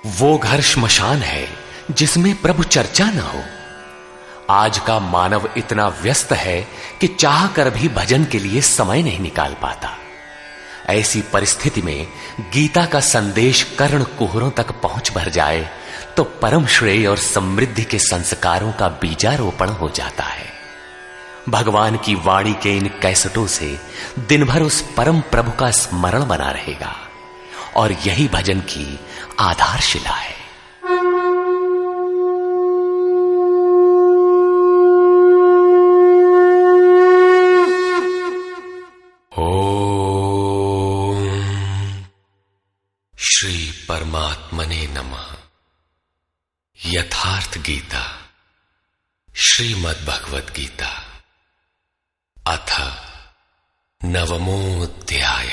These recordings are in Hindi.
वो घर श्मशान है जिसमें प्रभु चर्चा न हो। आज का मानव इतना व्यस्त है कि चाह कर भी भजन के लिए समय नहीं निकाल पाता। ऐसी परिस्थिति में गीता का संदेश कर्ण कुहरों तक पहुंच भर जाए तो परम श्रेय और समृद्धि के संस्कारों का बीजारोपण हो जाता है। भगवान की वाणी के इन कैसेटों से दिन भर उस परम प्रभु का स्मरण बना रहेगा और यही भजन की आधारशिला है। ओम श्री परमात्मने नमः। यथार्थ गीता श्रीमद् भगवत गीता अथ नवमोऽध्याय।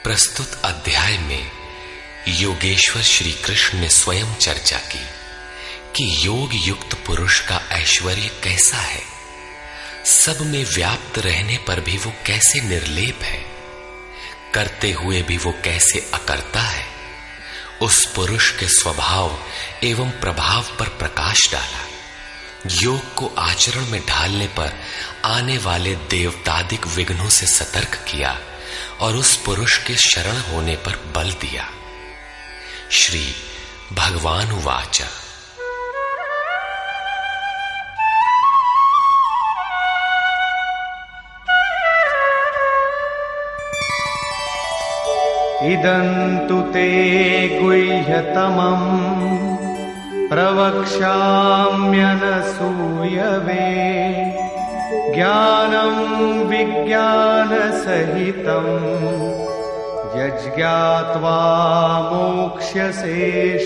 प्रस्तुत अध्याय में योगेश्वर श्री कृष्ण ने स्वयं चर्चा की कि योग युक्त पुरुष का ऐश्वर्य कैसा है, सब में व्याप्त रहने पर भी वो कैसे निर्लेप है, करते हुए भी वो कैसे अकर्ता है। उस पुरुष के स्वभाव एवं प्रभाव पर प्रकाश डाला। योग को आचरण में ढालने पर आने वाले देवतादिक विघ्नों से सतर्क किया और उस पुरुष के शरण होने पर बल दिया। श्री भगवान उवाच। इदन्तु ते गुह्यतमम् प्रवक्ष्याम्यनसूयवे ज्ञानं विज्ञानसहितं यज्ञात्वा मोक्ष्यसे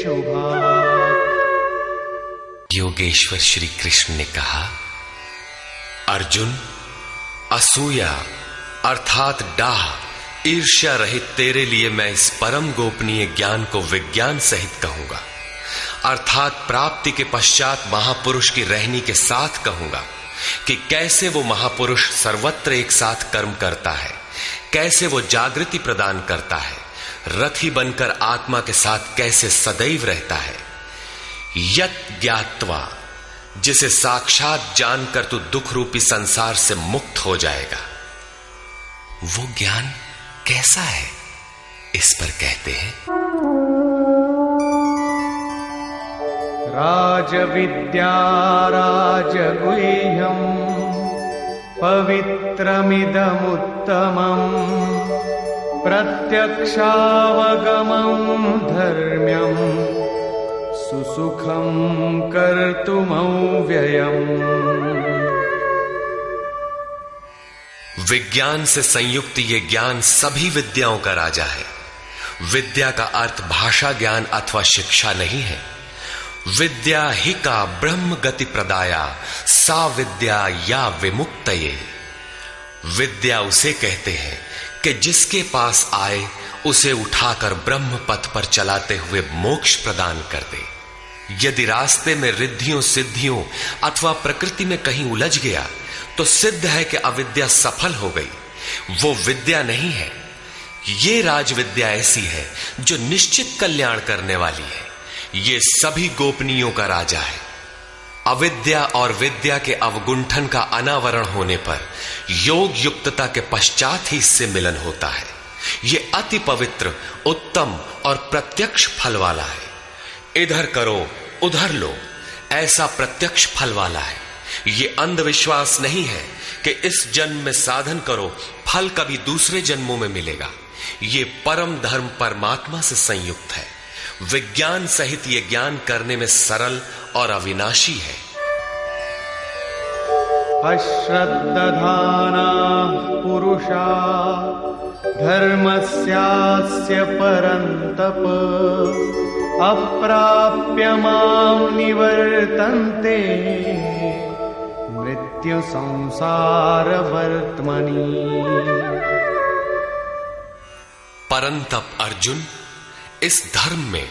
शुभात्। योगेश्वर श्री कृष्ण ने कहा, अर्जुन, असूया अर्थात डाह ईर्ष्या रहित तेरे लिए मैं इस परम गोपनीय ज्ञान को विज्ञान सहित कहूंगा, अर्थात प्राप्ति के पश्चात महापुरुष की रहनी के साथ कहूंगा कि कैसे वो महापुरुष सर्वत्र एक साथ कर्म करता है, कैसे वो जागृति प्रदान करता है, रथी बनकर आत्मा के साथ कैसे सदैव रहता है। यत् ज्ञात्वा, जिसे साक्षात जानकर तू दुख रूपी संसार से मुक्त हो जाएगा। वो ज्ञान कैसा है, इस पर कहते हैं, राजविद्या राजगुह्यं पवित्रमिदमुत्तमम् प्रत्यक्षावगमं धर्म्यं सुसुखं कर्तुमव्ययम्। विज्ञान से संयुक्त ये ज्ञान सभी विद्याओं का राजा है। विद्या का अर्थ भाषा ज्ञान अथवा शिक्षा नहीं है। विद्या ही का ब्रह्म गति प्रदाया सा विद्या या विमुक्तये। विद्या उसे कहते हैं कि जिसके पास आए उसे उठाकर ब्रह्म पथ पर चलाते हुए मोक्ष प्रदान कर दे। यदि रास्ते में रिद्धियों सिद्धियों अथवा प्रकृति में कहीं उलझ गया तो सिद्ध है कि अविद्या सफल हो गई। वो विद्या नहीं है। ये राजविद्या ऐसी है जो निश्चित कल्याण करने वाली है। ये सभी गोपनीयों का राजा है। अविद्या और विद्या के अवगुंठन का अनावरण होने पर योग युक्तता के पश्चात ही इससे मिलन होता है। ये अति पवित्र, उत्तम और प्रत्यक्ष फल वाला है। इधर करो उधर लो, ऐसा प्रत्यक्ष फल वाला है। ये अंधविश्वास नहीं है कि इस जन्म में साधन करो, फल कभी दूसरे जन्मों में मिलेगा। ये परम धर्म परमात्मा से संयुक्त है। विज्ञान सहित ये ज्ञान करने में सरल और अविनाशी है। अश्रद्धाना पुरुषा धर्मस्यास्य परन्तप अप्राप्य मां निवर्तन्ते मृत्यु संसार वर्त्मनि। परंतप अर्जुन, इस धर्म में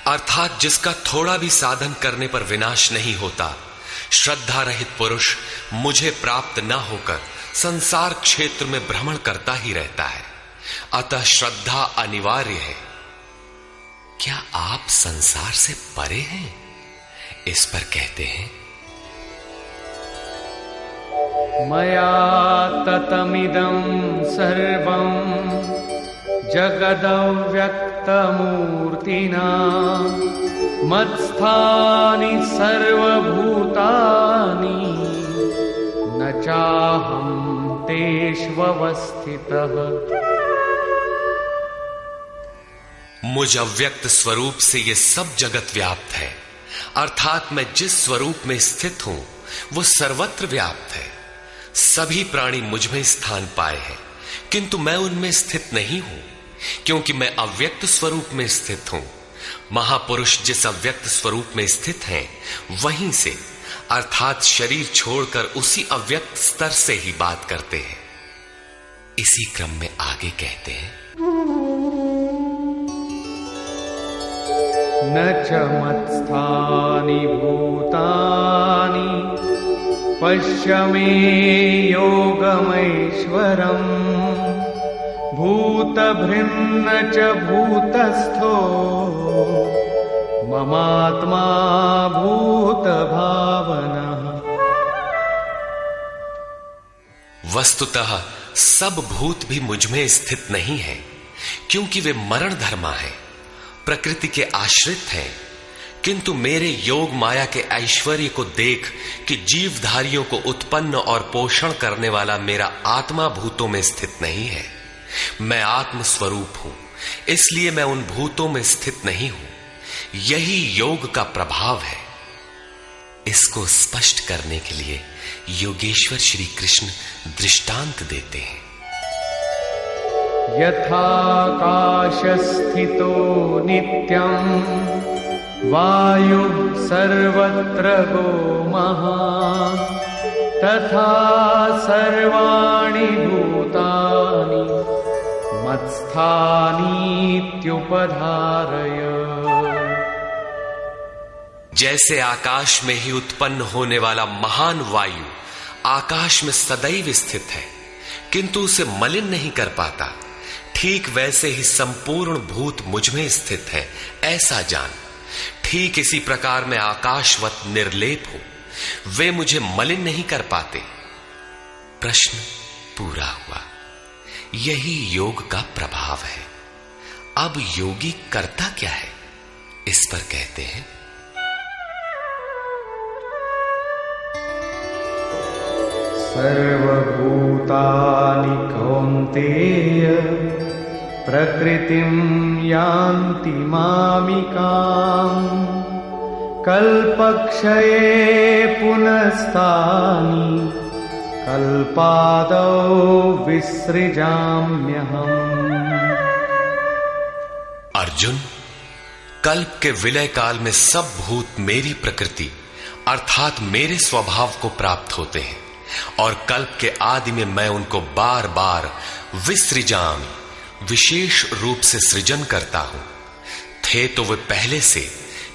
अर्थात जिसका थोड़ा भी साधन करने पर विनाश नहीं होता, श्रद्धा रहित पुरुष मुझे प्राप्त न होकर संसार क्षेत्र में भ्रमण करता ही रहता है। अतः श्रद्धा अनिवार्य है। क्या आप संसार से परे हैं? इस पर कहते हैं, मया ततमिदं सर्वं जगदव्यक्तमूर्तिना मत्स्थानि सर्वभूतानि न चाहं तेष्वस्थितः। मुझ अव्यक्त स्वरूप से ये सब जगत व्याप्त है, अर्थात मैं जिस स्वरूप में स्थित हूं वो सर्वत्र व्याप्त है। सभी प्राणी मुझ में स्थान पाए हैं, किंतु मैं उनमें स्थित नहीं हूं, क्योंकि मैं अव्यक्त स्वरूप में स्थित हूं। महापुरुष जिस अव्यक्त स्वरूप में स्थित हैं, वहीं से अर्थात शरीर छोड़कर उसी अव्यक्त स्तर से ही बात करते हैं। इसी क्रम में आगे कहते हैं, न च मत्स्थानि भूतानि पश्य मे योगमैश्वरम् भूतभृन्न च भूतस्थो ममात्मा भूतभावनः। वस्तुतः सब भूत भी मुझ में स्थित नहीं है, क्योंकि वे मरण धर्मा है, प्रकृति के आश्रित हैं। किंतु मेरे योग माया के ऐश्वर्य को देख कि जीवधारियों को उत्पन्न और पोषण करने वाला मेरा आत्मा भूतों में स्थित नहीं है। मैं आत्म स्वरूप हूं, इसलिए मैं उन भूतों में स्थित नहीं हूं। यही योग का प्रभाव है। इसको स्पष्ट करने के लिए योगेश्वर श्री कृष्ण दृष्टांत देते हैं। यथाकाशस्थितो नित्यं वायु सर्वत्र गो महान् तथा सर्वाणि भूतानि मत्स्थानीत्युपधारय। जैसे आकाश में ही उत्पन्न होने वाला महान वायु आकाश में सदैव स्थित है, किंतु उसे मलिन नहीं कर पाता, ठीक वैसे ही संपूर्ण भूत मुझ में स्थित है, ऐसा जान। ठीक इसी प्रकार मैं आकाशवत निर्लेप हूं, वे मुझे मलिन नहीं कर पाते। प्रश्न पूरा हुआ। यही योग का प्रभाव है। अब योगी करता क्या है, इस पर कहते हैं, सर्वभूतानि कौन्तेय प्रकृतिं यान्ति मामिकाम् कल्पक्षये पुनस्तानि कल्पादौ विसृजाम्यहम्। अर्जुन, कल्प के विलय काल में सब भूत मेरी प्रकृति अर्थात मेरे स्वभाव को प्राप्त होते हैं, और कल्प के आदि में मैं उनको बार बार विसृजामि विशेष रूप से सृजन करता हूं। थे तो वे पहले से,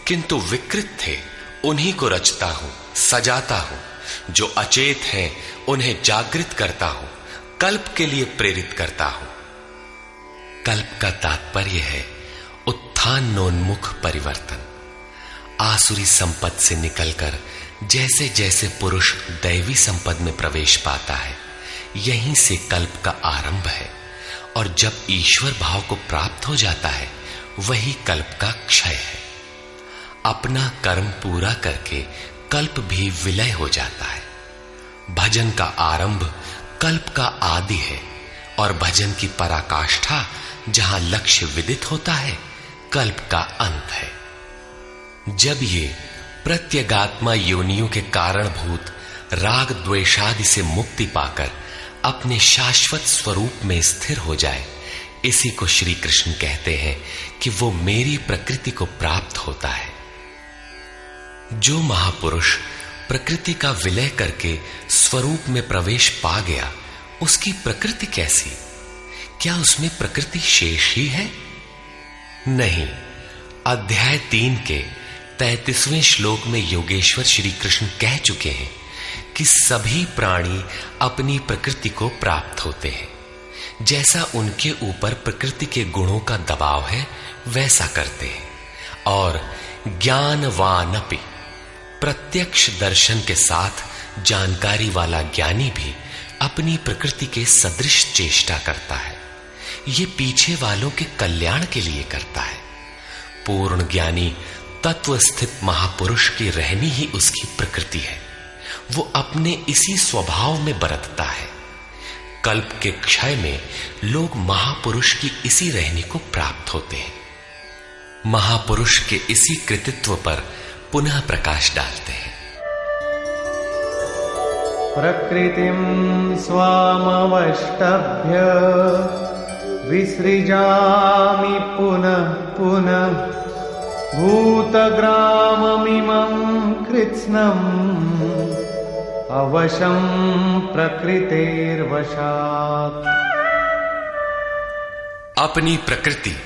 किंतु विकृत थे, उन्हीं को रचता हूं, सजाता हूं। जो अचेत हैं उन्हें जागृत करता हूं, कल्प के लिए प्रेरित करता हूं। कल्प का तात्पर्य है उत्थानोन्मुख परिवर्तन। आसुरी संपद से निकलकर जैसे जैसे पुरुष दैवी संपद में प्रवेश पाता है, यहीं से कल्प का आरंभ है, और जब ईश्वर भाव को प्राप्त हो जाता है, वही कल्प का क्षय है। अपना कर्म पूरा करके कल्प भी विलय हो जाता है। भजन का आरंभ कल्प का आदि है, और भजन की पराकाष्ठा जहां लक्ष्य विदित होता है, कल्प का अंत है। जब ये प्रत्यगात्मा योनियों के कारणभूत राग द्वेषादि से मुक्ति पाकर अपने शाश्वत स्वरूप में स्थिर हो जाए, इसी को श्री कृष्ण कहते हैं कि वो मेरी प्रकृति को प्राप्त होता है। जो महापुरुष प्रकृति का विलय करके स्वरूप में प्रवेश पा गया, उसकी प्रकृति कैसी? क्या उसमें प्रकृति शेष ही है? नहीं। अध्याय 3 के 33वें श्लोक में योगेश्वर श्री कृष्ण कह चुके हैं कि सभी प्राणी अपनी प्रकृति को प्राप्त होते हैं। जैसा उनके ऊपर प्रकृति के गुणों का दबाव है, वैसा करते हैं। और ज्ञानवानपि, प्रत्यक्ष दर्शन के साथ जानकारी वाला ज्ञानी भी अपनी प्रकृति के सदृश चेष्टा करता है। ये पीछे वालों के कल्याण के लिए करता है। पूर्ण ज्ञानी तत्व स्थित महापुरुष की रहनी ही उसकी प्रकृति है। वो अपने इसी स्वभाव में बरतता है। कल्प के क्षय में लोग महापुरुष की इसी रहनी को प्राप्त होते हैं। महापुरुष के इसी कृतित्व पर पुनः प्रकाश डालते हैं। प्रकृतिं स्वामवष्टभ्य विसृजामि पुनः पुनः भूतग्राममिमं कृत्स्नम् अवशं प्रकृतेर्वशात्। अपनी प्रकृति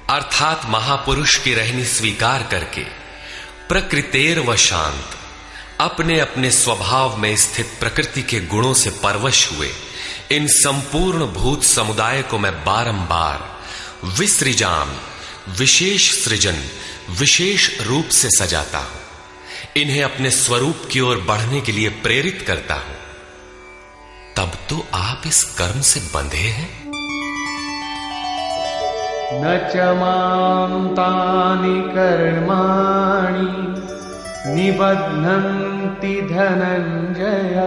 अर्थात महापुरुष की रहनी स्वीकार करके प्रकृतेर्वशांत, अपने अपने स्वभाव में स्थित प्रकृति के गुणों से परवश हुए इन संपूर्ण भूत समुदाय को मैं बारंबार विसृजाम, विशेष सृजन, विशेष रूप से सजाता हूं। इन्हें अपने स्वरूप की ओर बढ़ने के लिए प्रेरित करता हूं। तब तो आप इस कर्म से बंधे हैं। न च मां तानि कर्माणि निबध्नन्ति धनञ्जय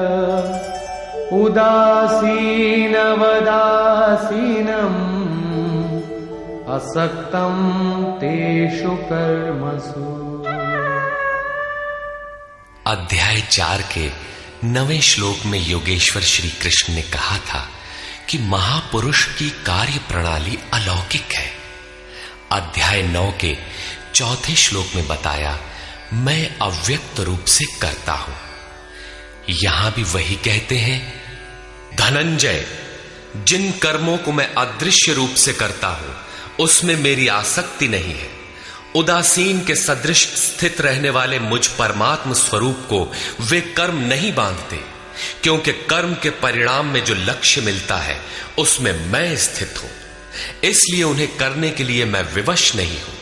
उदासीनवदासीनम् असक्तं तेषु कर्मसु। अध्याय 4 के 9वें श्लोक में योगेश्वर श्री कृष्ण ने कहा था कि महापुरुष की कार्य प्रणाली अलौकिक है। अध्याय 9 के 4थे श्लोक में बताया, मैं अव्यक्त रूप से करता हूं। यहां भी वही कहते हैं, धनंजय, जिन कर्मों को मैं अदृश्य रूप से करता हूं उसमें मेरी आसक्ति नहीं है। उदासीन के सदृश स्थित रहने वाले मुझ परमात्म स्वरूप को वे कर्म नहीं बांधते, क्योंकि कर्म के परिणाम में जो लक्ष्य मिलता है उसमें मैं स्थित हूं। इसलिए उन्हें करने के लिए मैं विवश नहीं हूं।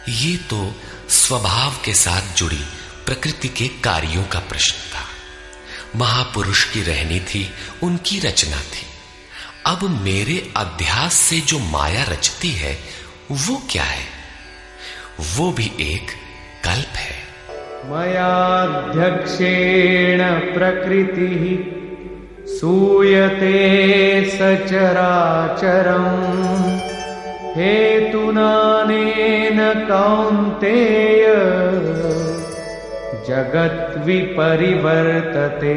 ये तो स्वभाव के साथ जुड़ी प्रकृति के कार्यों का प्रश्न था। महापुरुष की रहनी थी, उनकी रचना थी। अब मेरे अध्यास से जो माया रचती है वो क्या है? वो भी एक कल्प है। मयाध्यक्षेण प्रकृतिः सूयते सचराचरम् हेतुनानेन कौन्तेय जगत् विपरिवर्तते।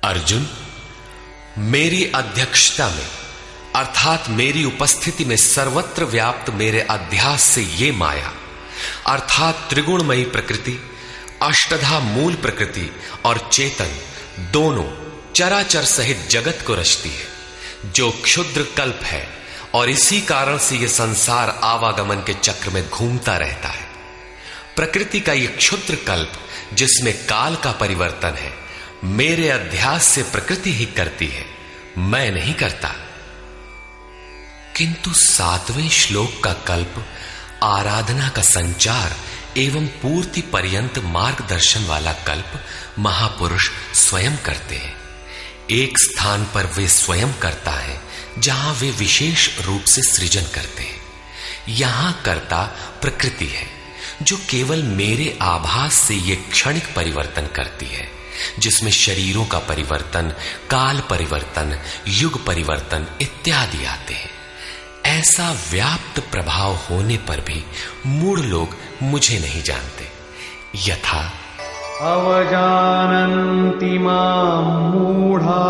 अर्जुन, मेरी अध्यक्षता में अर्थात मेरी उपस्थिति में सर्वत्र व्याप्त मेरे अध्यास से ये माया अर्थात त्रिगुणमयी प्रकृति, अष्टधा मूल प्रकृति और चेतन दोनों चराचर सहित जगत को रचती है, जो क्षुद्र कल्प है। और इसी कारण से यह संसार आवागमन के चक्र में घूमता रहता है। प्रकृति का यह क्षुद्र कल्प जिसमें काल का परिवर्तन है, मेरे अध्यास से प्रकृति ही करती है, मैं नहीं करता। किंतु 7वें श्लोक का कल्प आराधना का संचार एवं पूर्ति पर्यंत मार्गदर्शन वाला कल्प महापुरुष स्वयं करते हैं। एक स्थान पर वे स्वयं करता है जहां वे विशेष रूप से सृजन करते हैं। यहां कर्ता प्रकृति है, जो केवल मेरे आभास से ये क्षणिक परिवर्तन करती है, जिसमें शरीरों का परिवर्तन, काल परिवर्तन, युग परिवर्तन इत्यादि आते हैं। ऐसा व्याप्त प्रभाव होने पर भी मूढ़ लोग मुझे नहीं जानते। यथा अवजानन्ति मां मूढ़ा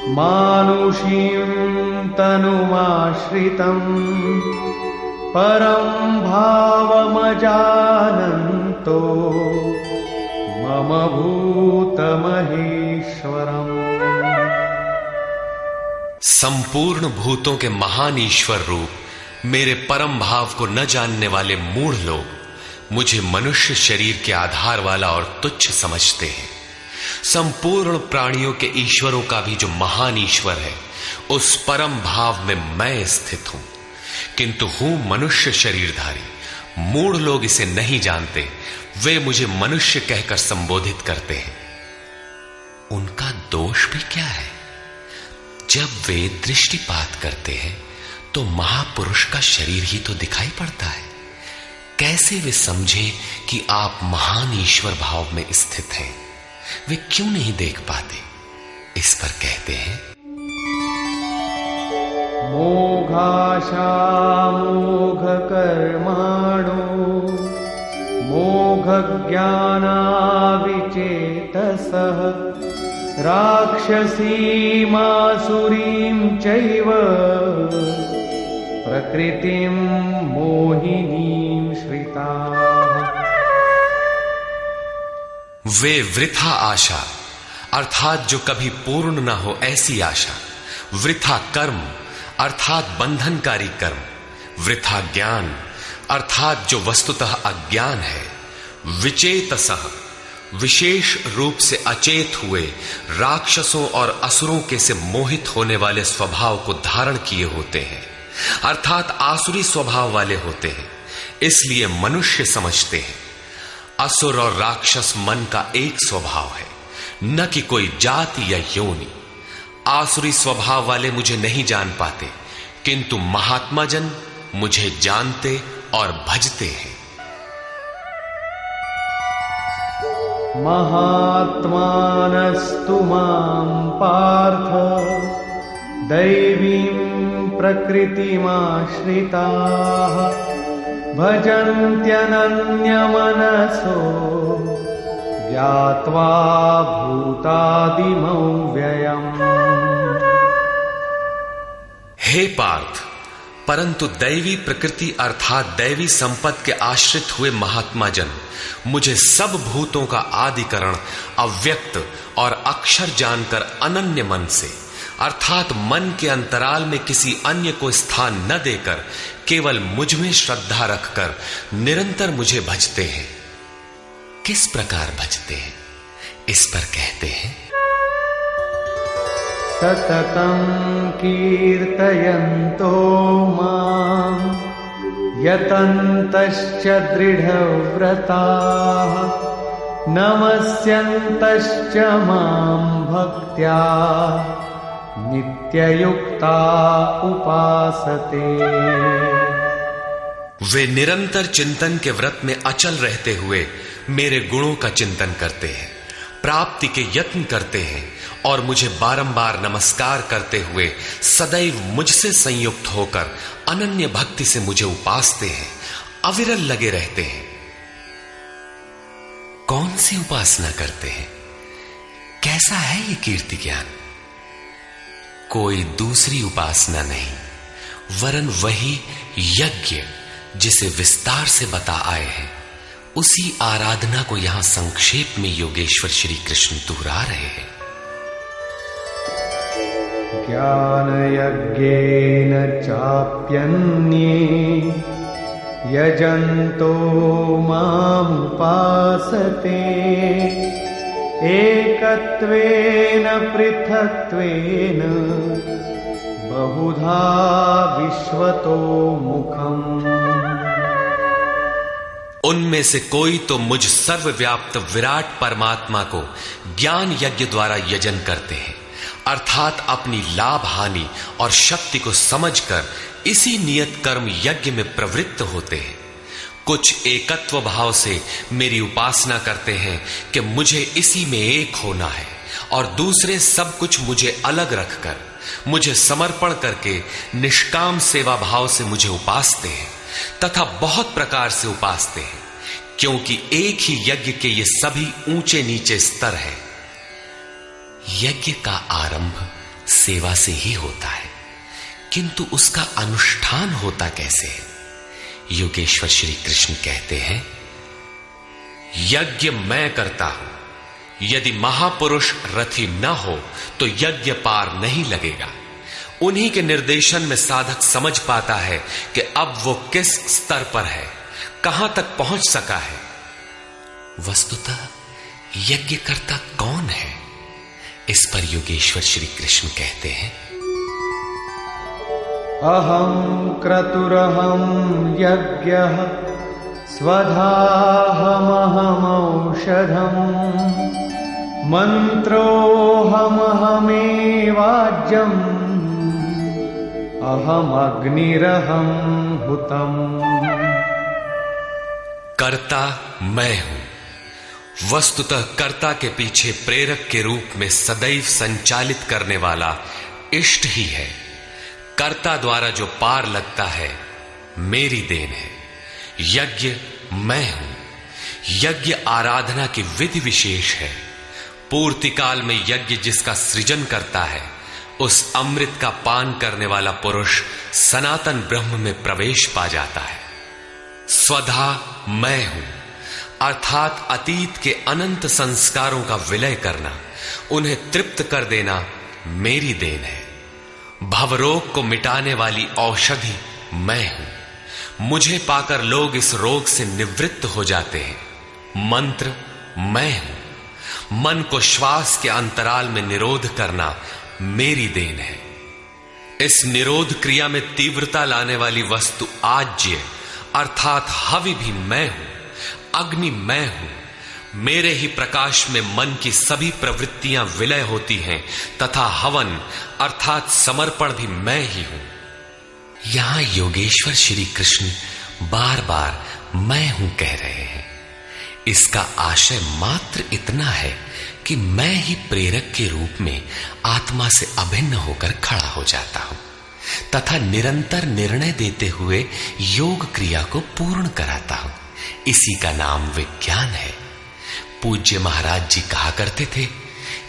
मानुषीं तनुमाश्रितम् परं भावमजानन्तो मम भूतमहेश्वरम्। संपूर्ण भूतों के महान ईश्वर रूप मेरे परम भाव को न जानने वाले मूढ़ लोग मुझे मनुष्य शरीर के आधार वाला और तुच्छ समझते हैं। संपूर्ण प्राणियों के ईश्वरों का भी जो महान ईश्वर है, उस परम भाव में मैं स्थित हूं, किंतु हूं मनुष्य शरीरधारी। मूढ़ लोग इसे नहीं जानते, वे मुझे मनुष्य कहकर संबोधित करते हैं। उनका दोष भी क्या है? जब वे दृष्टिपात करते हैं तो महापुरुष का शरीर ही तो दिखाई पड़ता है। कैसे वे समझे कि आप महान ईश्वर भाव में स्थित हैं? वे क्यों नहीं देख पाते? इस पर कहते हैं, मोघाशा मोघ कर्माणो मोघ ज्ञानाविचेतसः राक्षसीमासुरीं चैव प्रकृतिं मोहिनीं श्रिताः। वे वृथा आशा अर्थात जो कभी पूर्ण न हो ऐसी आशा, वृथा कर्म अर्थात बंधनकारी कर्म, वृथा ज्ञान अर्थात जो वस्तुतः अज्ञान है, विचेतसः विशेष रूप से अचेत हुए राक्षसों और असुरों के से मोहित होने वाले स्वभाव को धारण किए होते हैं, अर्थात आसुरी स्वभाव वाले होते हैं, इसलिए मनुष्य समझते हैं। असुर और राक्षस मन का एक स्वभाव है, न कि कोई जाति या योनि। आसुरी स्वभाव वाले मुझे नहीं जान पाते, किंतु महात्मा जन मुझे जानते और भजते हैं। महात्मानस्तु मां पार्थ दैवीं प्रकृतिमाश्रिताः भजन्त्यनन्यमनसो ज्ञात्वा भूतादिमौ व्ययम्। हे पार्थ, परंतु दैवी प्रकृति अर्थात दैवी संपत्ति के आश्रित हुए महात्मा जन मुझे सब भूतों का आदिकरण अव्यक्त और अक्षर जानकर अनन्य मन से अर्थात मन के अंतराल में किसी अन्य को स्थान न देकर केवल मुझ में श्रद्धा रखकर निरंतर मुझे भजते हैं। किस प्रकार भजते हैं? इस पर कहते हैं, सततं कीर्तयन्तो मां यतन्तश्च दृढव्रताः नमस्यन्तश्च मां भक्त्या नित्ययुक्ता उपासते। वे निरंतर चिंतन के व्रत में अचल रहते हुए मेरे गुणों का चिंतन करते हैं, प्राप्ति के यत्न करते हैं और मुझे बारंबार नमस्कार करते हुए सदैव मुझसे संयुक्त होकर अनन्य भक्ति से मुझे उपासते हैं, अविरल लगे रहते हैं। कौन सी उपासना करते हैं? कैसा है ये कीर्ति ज्ञान? कोई दूसरी उपासना नहीं, वरन वही यज्ञ जिसे विस्तार से बता आए हैं, उसी आराधना को यहां संक्षेप में योगेश्वर श्री कृष्ण दोहरा रहे हैं। ज्ञान यज्ञेन चाप्यन्ये यजन्तो मामुपासते एकत्वेन पृथक्त्वेन बहुधा विश्वतो मुखम्। उनमें से कोई तो मुझ सर्वव्याप्त विराट परमात्मा को ज्ञान यज्ञ द्वारा यजन करते हैं, अर्थात अपनी लाभ हानि और शक्ति को समझकर इसी नियत कर्म यज्ञ में प्रवृत्त होते हैं। कुछ एकत्व भाव से मेरी उपासना करते हैं कि मुझे इसी में एक होना है, और दूसरे सब कुछ मुझे अलग रखकर मुझे समर्पण करके निष्काम सेवा भाव से मुझे उपासते हैं तथा बहुत प्रकार से उपासते हैं, क्योंकि एक ही यज्ञ के ये सभी ऊंचे नीचे स्तर हैं। यज्ञ का आरंभ सेवा से ही होता है, किंतु उसका अनुष्ठान होता कैसे है? योगेश्वर श्री कृष्ण कहते हैं, यज्ञ मैं करता हूं। यदि महापुरुष रथी न हो तो यज्ञ पार नहीं लगेगा। उन्हीं के निर्देशन में साधक समझ पाता है कि अब वो किस स्तर पर है, कहां तक पहुंच सका है। वस्तुतः यज्ञ करता कौन है? इस पर योगेश्वर श्री कृष्ण कहते हैं, अहं क्रतुरहं यज्ञः स्वधाहमहमौषधम् मन्त्रोऽहमहमेवाज्यम् अहमग्निरहं हुतम्। कर्ता मैं हूं। वस्तुतः कर्ता के पीछे प्रेरक के रूप में सदैव संचालित करने वाला इष्ट ही है। कर्ता द्वारा जो पार लगता है मेरी देन है। यज्ञ मैं हूं। यज्ञ आराधना की विधि विशेष है। पूर्ति काल में यज्ञ जिसका सृजन करता है उस अमृत का पान करने वाला पुरुष सनातन ब्रह्म में प्रवेश पा जाता है। स्वधा मैं हूं अर्थात अतीत के अनंत संस्कारों का विलय करना, उन्हें तृप्त कर देना मेरी देन है। भवरोग को मिटाने वाली औषधि मैं हूं। मुझे पाकर लोग इस रोग से निवृत्त हो जाते हैं। मंत्र मैं हूं। मन को श्वास के अंतराल में निरोध करना मेरी देन है। इस निरोध क्रिया में तीव्रता लाने वाली वस्तु आज्य अर्थात हवि भी मैं हूं। अग्नि मैं हूं। मेरे ही प्रकाश में मन की सभी प्रवृत्तियां विलय होती हैं तथा हवन अर्थात समर्पण भी मैं ही हूं। यहां योगेश्वर श्री कृष्ण बार बार मैं हूं कह रहे हैं। इसका आशय मात्र इतना है कि मैं ही प्रेरक के रूप में आत्मा से अभिन्न होकर खड़ा हो जाता हूं तथा निरंतर निर्णय देते हुए योग क्रिया को पूर्ण कराता हूं। इसी का नाम विज्ञान है। पूज्य महाराज जी कहा करते थे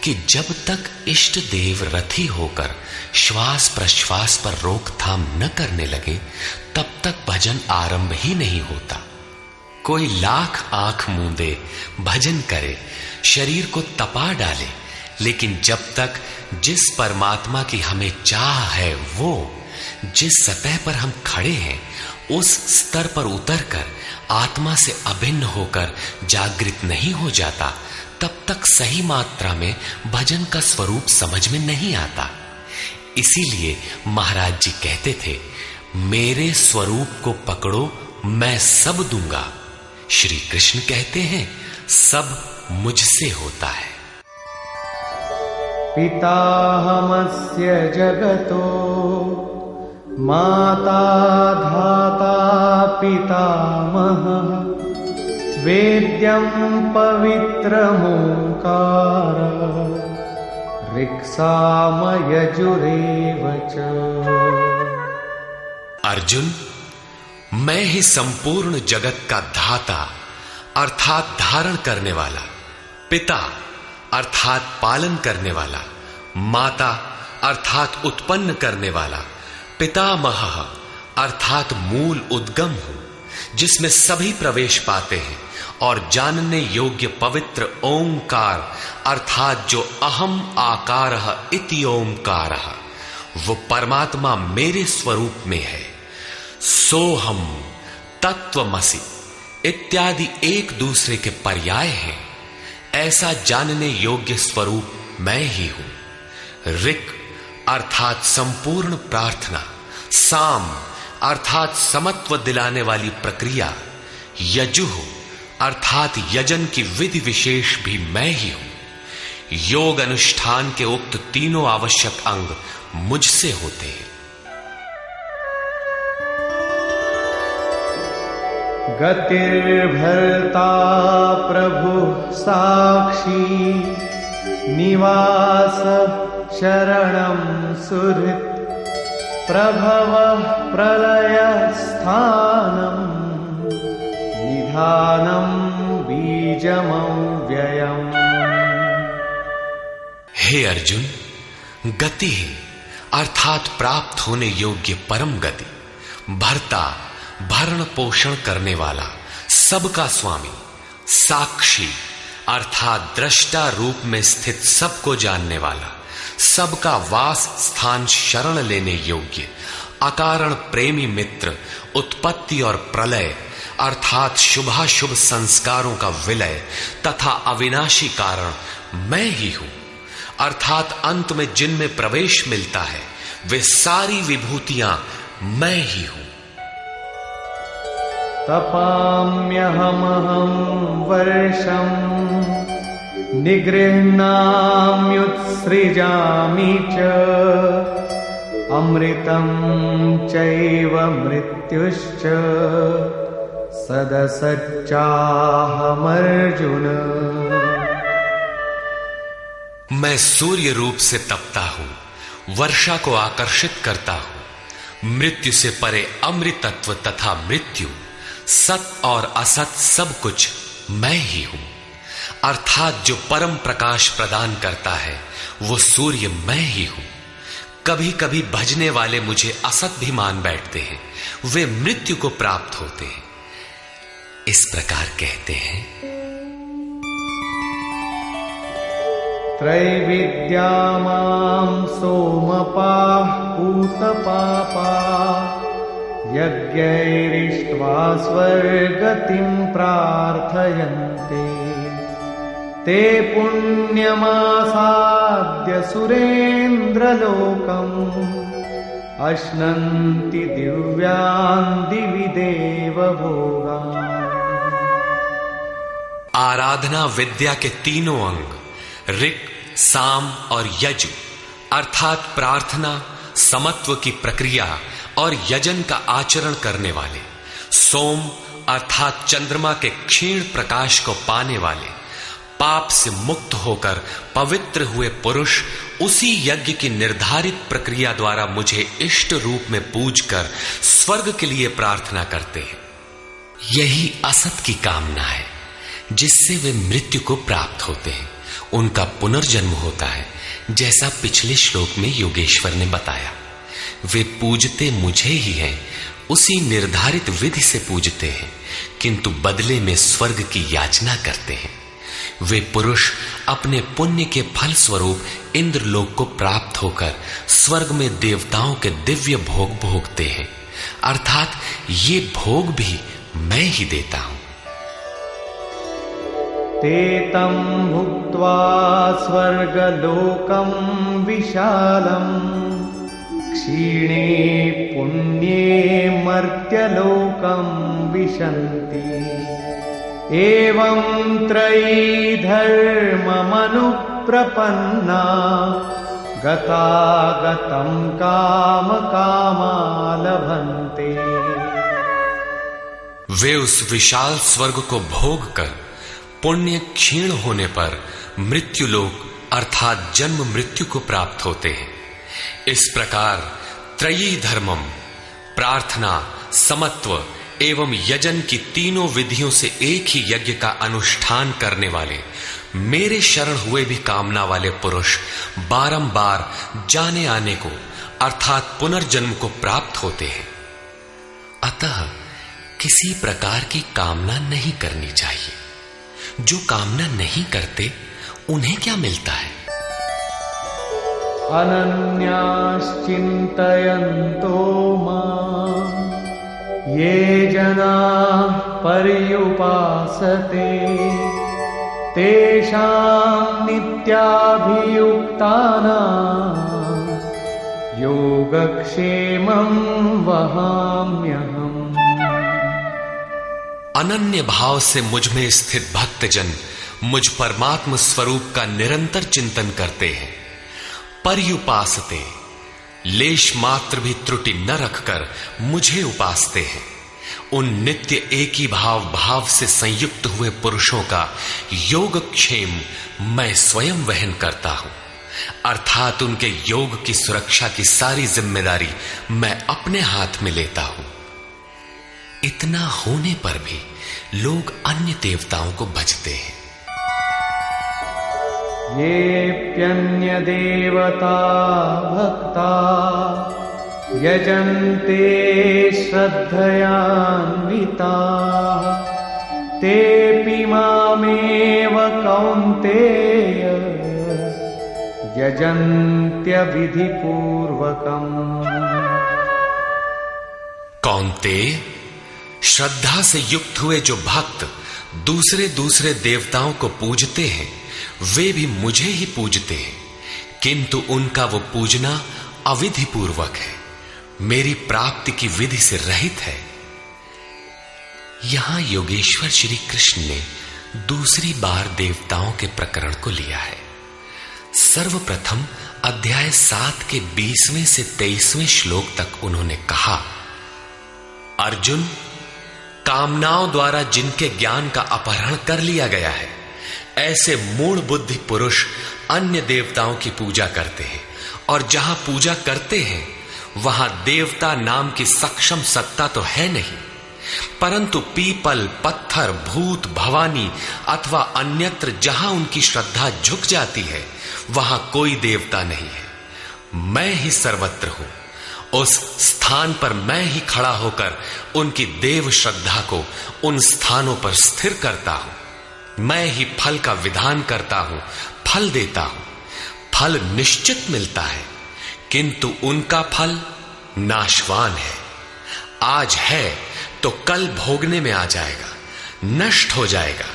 कि जब तक इष्ट देव रथी होकर श्वास प्रश्वास पर रोकथाम न करने लगे तब तक भजन आरंभ ही नहीं होता। कोई लाख आंख मूंदे भजन करे, शरीर को तपा डाले, लेकिन जब तक जिस परमात्मा की हमें चाह है वो जिस सतह पर हम खड़े हैं उस स्तर पर उतरकर आत्मा से अभिन्न होकर जागृत नहीं हो जाता तब तक सही मात्रा में भजन का स्वरूप समझ में नहीं आता। इसीलिए महाराज जी कहते थे, मेरे स्वरूप को पकड़ो मैं सब दूंगा। श्री कृष्ण कहते हैं सब मुझसे होता है। पिताहमस्य जगतो माता धाता पितामहः वेद्यं पवित्रमोंकार ऋक्सामयजुरेव च। अर्जुन, मैं ही संपूर्ण जगत का धाता अर्थात धारण करने वाला, पिता अर्थात पालन करने वाला, माता अर्थात उत्पन्न करने वाला, पितामह अर्थात मूल उद्गम हूं जिसमें सभी प्रवेश पाते हैं, और जानने योग्य पवित्र ओंकार अर्थात जो अहम आकारः इति ओंकारः वो परमात्मा मेरे स्वरूप में है। सोहम, तत्वमसि इत्यादि एक दूसरे के पर्याय हैं। ऐसा जानने योग्य स्वरूप मैं ही हूं। ऋक् अर्थात संपूर्ण प्रार्थना, साम अर्थात समत्व दिलाने वाली प्रक्रिया, यजुः अर्थात यजन की विधि विशेष भी मैं ही हूं। योग अनुष्ठान के उक्त तीनों आवश्यक अंग मुझसे होते हैं। गतिर्भर्ता प्रभु साक्षी निवास शरणं सुहृत् प्रभवः प्रलय स्थानं निधानं बीजमव्ययम्। हे अर्जुन, गति अर्थात प्राप्त होने योग्य परम गति, भर्ता भरण पोषण करने वाला, सबका स्वामी, साक्षी अर्थात दृष्टा रूप में स्थित सबको जानने वाला, सबका वास स्थान शरण लेने योग्य, अकारण प्रेमी मित्र, उत्पत्ति और प्रलय अर्थात शुभाशुभ संस्कारों का विलय तथा अविनाशी कारण मैं ही हूं। अर्थात अंत में जिनमें प्रवेश मिलता है वे सारी विभूतियां मैं ही हूं। तपाम्यहमहं वर्षं निगृह्णाम्युत्सृजामि च अमृतं चैव मृत्युश्च सदसच्चाहमर्जुन। मैं सूर्य रूप से तपता हूं, वर्षा को आकर्षित करता हूं, मृत्यु से परे अमृतत्व तथा मृत्यु, सत और असत सब कुछ मैं ही हूं। अर्थात जो परम प्रकाश प्रदान करता है वो सूर्य मैं ही हूं। कभी कभी भजने वाले मुझे असत भी मान बैठते हैं, वे मृत्यु को प्राप्त होते हैं। इस प्रकार कहते हैं, त्रैविद्या मां सोमपाः पूतपापाः यज्ञैरिष्ट्वा स्वर्गतिं प्रार्थयन्ते ते पुण्यमासाद्य सुरेन्द्रलोकम् अश्नन्ति दिव्यान् दिवि देवभोगान्। आराधना विद्या के तीनों अंग ऋक्, साम और यजु अर्थात प्रार्थना, समत्व की प्रक्रिया और यजन का आचरण करने वाले, सोम अर्थात चंद्रमा के क्षीण प्रकाश को पाने वाले, पाप से मुक्त होकर पवित्र हुए पुरुष उसी यज्ञ की निर्धारित प्रक्रिया द्वारा मुझे इष्ट रूप में पूजकर स्वर्ग के लिए प्रार्थना करते हैं। यही असत की कामना है जिससे वे मृत्यु को प्राप्त होते हैं, उनका पुनर्जन्म होता है। जैसा पिछले श्लोक में योगेश्वर ने बताया, वे पूजते मुझे ही हैं, उसी निर्धारित विधि से पूजते हैं, किंतु बदले में स्वर्ग की याचना करते हैं। वे पुरुष अपने पुण्य के फल स्वरूप इंद्रलोक को प्राप्त होकर स्वर्ग में देवताओं के दिव्य भोग भोगते हैं, अर्थात ये भोग भी मैं ही देता हूं। ते तं भुक्त्वा स्वर्गलोकं विशालम् क्षीणे पुण्ये मर्त्यलोकं विशन्ति एवं त्रयी धर्ममनुप्रपन्ना गतागतं काम कामा लभन्ते। वे उस विशाल स्वर्ग को भोग कर पुण्य क्षीण होने पर मृत्युलोक अर्थात जन्म मृत्यु को प्राप्त होते हैं। इस प्रकार त्रयी धर्मम प्रार्थना, समत्व एवं यजन की तीनों विधियों से एक ही यज्ञ का अनुष्ठान करने वाले मेरे शरण हुए भी कामना वाले पुरुष बारंबार जाने आने को अर्थात पुनर्जन्म को प्राप्त होते हैं। अतः किसी प्रकार की कामना नहीं करनी चाहिए। जो कामना नहीं करते उन्हें क्या मिलता है? अनन्याश्चिन्तयन्तो मां ये जनाः पर्युपासते तेषां नित्याभियुक्तानां योगक्षेमं वहाम्यहम्। अनन्य भाव से मुझ में स्थित भक्तजन मुझ परमात्म स्वरूप का निरंतर चिंतन करते हैं। पर्युपासते लेश मात्र भी त्रुटि न रखकर मुझे उपासते हैं। उन नित्य एक ही भाव से संयुक्त हुए पुरुषों का योगक्षेम मैं स्वयं वहन करता हूं, अर्थात उनके योग की सुरक्षा की सारी जिम्मेदारी मैं अपने हाथ में लेता हूं। इतना होने पर भी लोग अन्य देवताओं को भजते हैं। येऽप्यन्य देवता भक्ता यजन्ते श्रद्धयान्विताः तेऽपि मामेव कौन्तेय यजन्त्यविधिपूर्वकम्। कौन्तेय, श्रद्धा से युक्त हुए जो भक्त दूसरे दूसरे देवताओं को पूजते हैं वे भी मुझे ही पूजते हैं, किंतु उनका वो पूजना अविधि पूर्वक है। मेरी प्राप्ति की विधि से रहित है। यहां योगेश्वर श्री कृष्ण ने दूसरी बार देवताओं के प्रकरण को लिया है। सर्वप्रथम अध्याय 7 के 20वें से 23वें श्लोक तक उन्होंने कहा, अर्जुन, कामनाओं द्वारा जिनके ज्ञान का अपहरण कर लिया गया है, ऐसे मूढ़ बुद्धि पुरुष अन्य देवताओं की पूजा करते हैं, और जहां पूजा करते हैं वहां देवता नाम की सक्षम सत्ता तो है नहीं, परंतु पीपल, पत्थर, भूत, भवानी अथवा अन्यत्र जहां उनकी श्रद्धा झुक जाती है वहां कोई देवता नहीं है। मैं ही सर्वत्र हूं। उस स्थान पर मैं ही खड़ा होकर उनकी देव श्रद्धा को उन स्थानों पर स्थिर करता हूं। मैं ही फल का विधान करता हूं, फल देता हूं। फल निश्चित मिलता है, किंतु उनका फल नाशवान है। आज है तो कल भोगने में आ जाएगा, नष्ट हो जाएगा,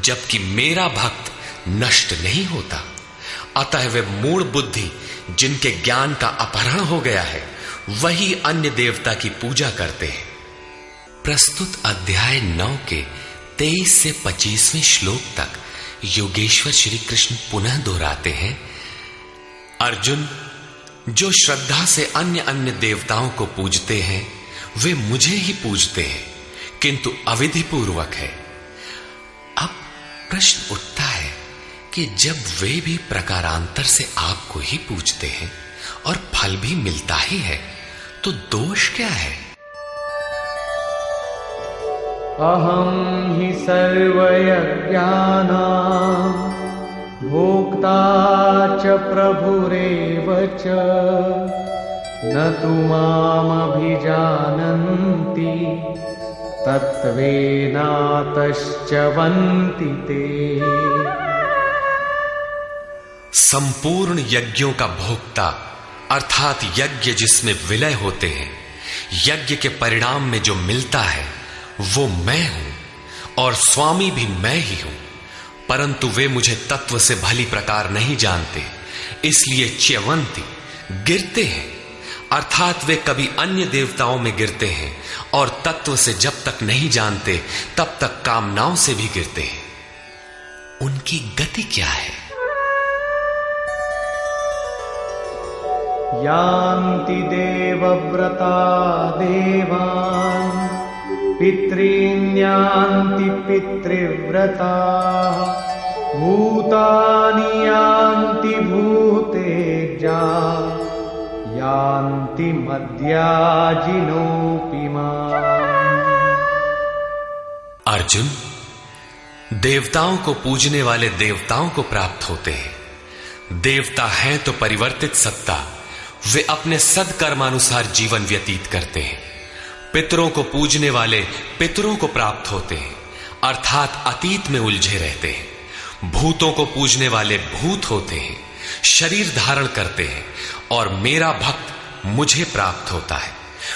जबकि मेरा भक्त नष्ट नहीं होता। अतः वे मूढ़ बुद्धि जिनके ज्ञान का अपहरण हो गया है वही अन्य देवता की पूजा करते हैं। प्रस्तुत अध्याय 9 के 23 से 25वें श्लोक तक योगेश्वर श्री कृष्ण पुनः दोहराते हैं, अर्जुन, जो श्रद्धा से अन्य अन्य देवताओं को पूजते हैं वे मुझे ही पूजते हैं, किंतु अविधि पूर्वक है। अब प्रश्न उठता है कि जब वे भी प्रकारांतर से आपको ही पूजते हैं और फल भी मिलता ही है, तो दोष क्या है? अहम हि सर्वयज्ञानां भोक्ता च प्रभुरेव च न तु मामभिजानन्ति तत्त्वेनातश्च वन्ति ते। संपूर्ण यज्ञों का भोक्ता अर्थात यज्ञ जिसमें विलय होते हैं, यज्ञ के परिणाम में जो मिलता है वो मैं हूं और स्वामी भी मैं ही हूं, परंतु वे मुझे तत्व से भली प्रकार नहीं जानते, इसलिए च्यवंती गिरते हैं। अर्थात वे कभी अन्य देवताओं में गिरते हैं और तत्व से जब तक नहीं जानते तब तक कामनाओं से भी गिरते हैं। उनकी गति क्या है? यान्ति देवव्रता देवान् पितॄन् यान्ति पितृव्रता भूतानि यान्ति भूतेजा यान्ति मद्याजिनोऽपि माम्। अर्जुन, देवताओं को पूजने वाले देवताओं को प्राप्त होते हैं। देवता हैं तो परिवर्तित सत्ता, वे अपने सदकर्मानुसार जीवन व्यतीत करते हैं। पितरों को पूजने वाले पितरों को प्राप्त होते हैं, अर्थात अतीत में उलझे रहते हैं। भूतों को पूजने वाले भूत होते हैं, शरीर धारण करते हैं, और मेरा भक्त मुझे प्राप्त होता है।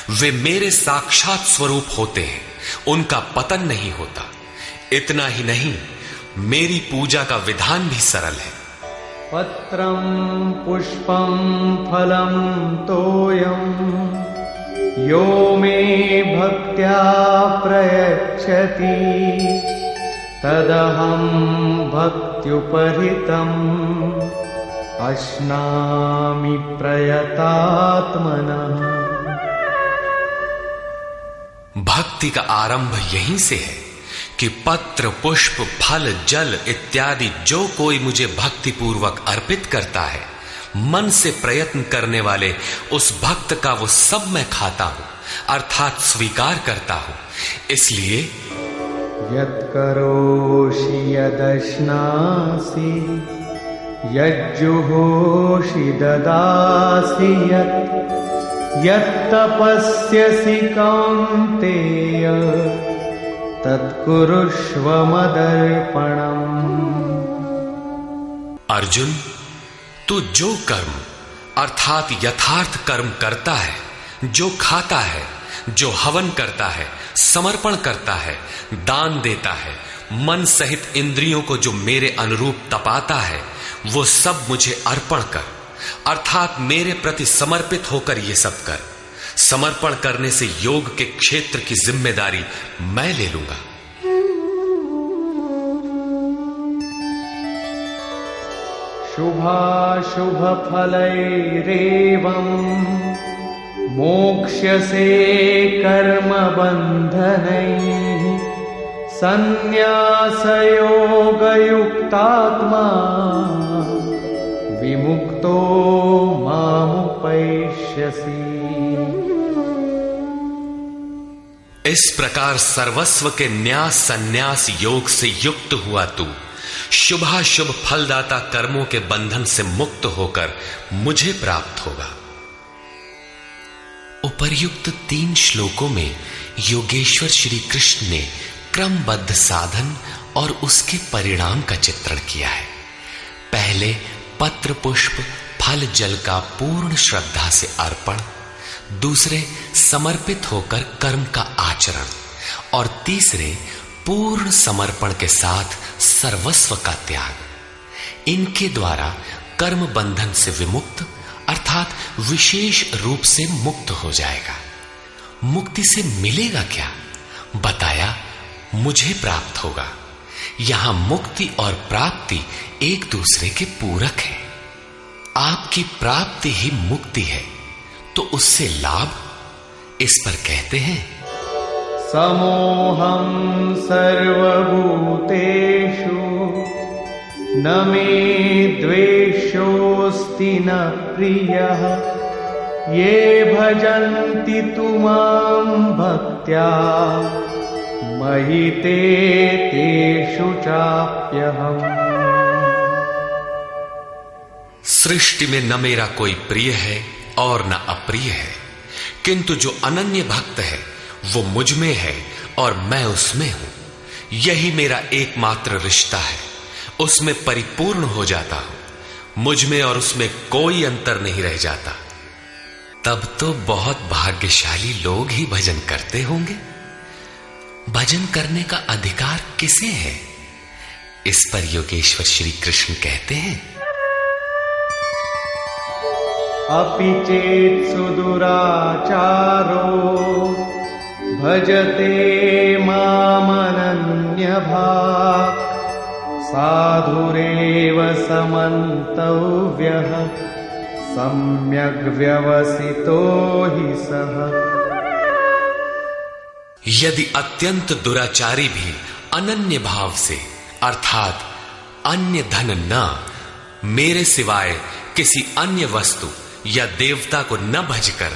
वे मेरे साक्षात स्वरूप होते हैं, उनका पतन नहीं होता। इतना ही नहीं, मेरी पूजा का विधान भी सरल है। पत्रं पुष्पं फलं तोयं यो मे भक्त्या प्रयच्छति तदहं भक्त्युपहृतम् अश्नामि प्रयतात्मनः। भक्ति का आरंभ यहीं से है कि पत्र, पुष्प, फल, जल इत्यादि जो कोई मुझे भक्ति पूर्वक अर्पित करता है, मन से प्रयत्न करने वाले उस भक्त का वो सब मैं खाता हूं, अर्थात स्वीकार करता हूं। इसलिए यत्करोषि यदश्नासि यज्जुहोषि ददासि यत्तपस्यसि कौन्तेय तत्कुरुष्व मदर्पणम्। अर्जुन, तू जो कर्म अर्थात यथार्थ कर्म करता है, जो खाता है, जो हवन करता है, समर्पण करता है, दान देता है, मन सहित इंद्रियों को जो मेरे अनुरूप तपाता है, वो सब मुझे अर्पण कर, अर्थात मेरे प्रति समर्पित होकर ये सब कर। समर्पण करने से योग के क्षेत्र की जिम्मेदारी मैं ले लूंगा। शुभाशुभ फलैरेवं मोक्ष्यसे कर्म बन्धनैः संन्यासयोगयुक्तात्मा विमुक्तो मामुपैष्यसि। इस प्रकार सर्वस्व के न्यास संन्यास योग से युक्त हुआ तू शुभाशुभ फलदाता कर्मों के बंधन से मुक्त होकर मुझे प्राप्त होगा। उपर्युक्त 3 श्लोकों में योगेश्वर श्री कृष्ण ने क्रमबद्ध साधन और उसके परिणाम का चित्रण किया है। पहले पत्र पुष्प फल जल का पूर्ण श्रद्धा से अर्पण, दूसरे समर्पित होकर कर्म का आचरण और तीसरे पूर्ण समर्पण के साथ सर्वस्व का त्याग। इनके द्वारा कर्म बंधन से विमुक्त अर्थात विशेष रूप से मुक्त हो जाएगा। मुक्ति से मिलेगा क्या? बताया मुझे प्राप्त होगा। यहां मुक्ति और प्राप्ति एक दूसरे के पूरक है। आपकी प्राप्ति ही मुक्ति है, तो उससे लाभ इस पर कहते हैं समोहं सर्वभूतेषु न मे द्वेषोऽस्ति न प्रियः ये भजन्ति तु मां भक्त्या मयि ते तेषु चाप्यहम्। सृष्टि में न मेरा कोई प्रिय है और न अप्रिय है, किंतु जो अनन्य भक्त है वो मुझ में है और मैं उसमें हूं। यही मेरा एकमात्र रिश्ता है, उसमें परिपूर्ण हो जाता हूं। मुझ में और उसमें कोई अंतर नहीं रह जाता। तब तो बहुत भाग्यशाली लोग ही भजन करते होंगे। भजन करने का अधिकार किसे है? इस पर योगेश्वर श्री कृष्ण कहते हैं अपि चेत् सुदुराचारो भजते मामनन्यभाक् साधुरेव समन्तव्यः सम्यग् व्यवसितो हि सः। यदि अत्यंत दुराचारी भी अनन्य भाव से अर्थात अन्य धन न, मेरे सिवाय किसी अन्य वस्तु या देवता को न भजकर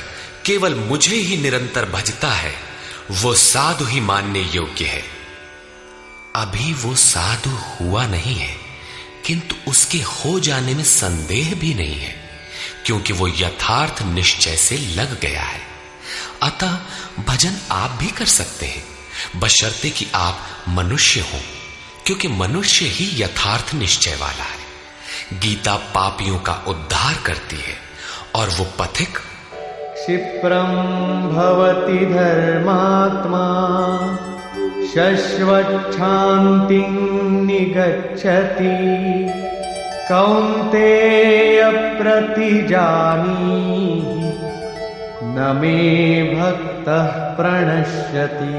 केवल मुझे ही निरंतर भजता है, वो साधु ही मानने योग्य है। अभी वो साधु हुआ नहीं है, किंतु उसके हो जाने में संदेह भी नहीं है, क्योंकि वो यथार्थ निश्चय से लग गया है। अतः भजन आप भी कर सकते हैं, बशर्ते कि आप मनुष्य हो, क्योंकि मनुष्य ही यथार्थ निश्चय वाला है। गीता पापियों का उद्धार करती है और वो पथिक क्षिप्रं भवति धर्मात्मा शश्वच्छान्तिं निगच्छति कौन्तेय प्रतिजानीहि न मे भक्तः प्रणश्यति।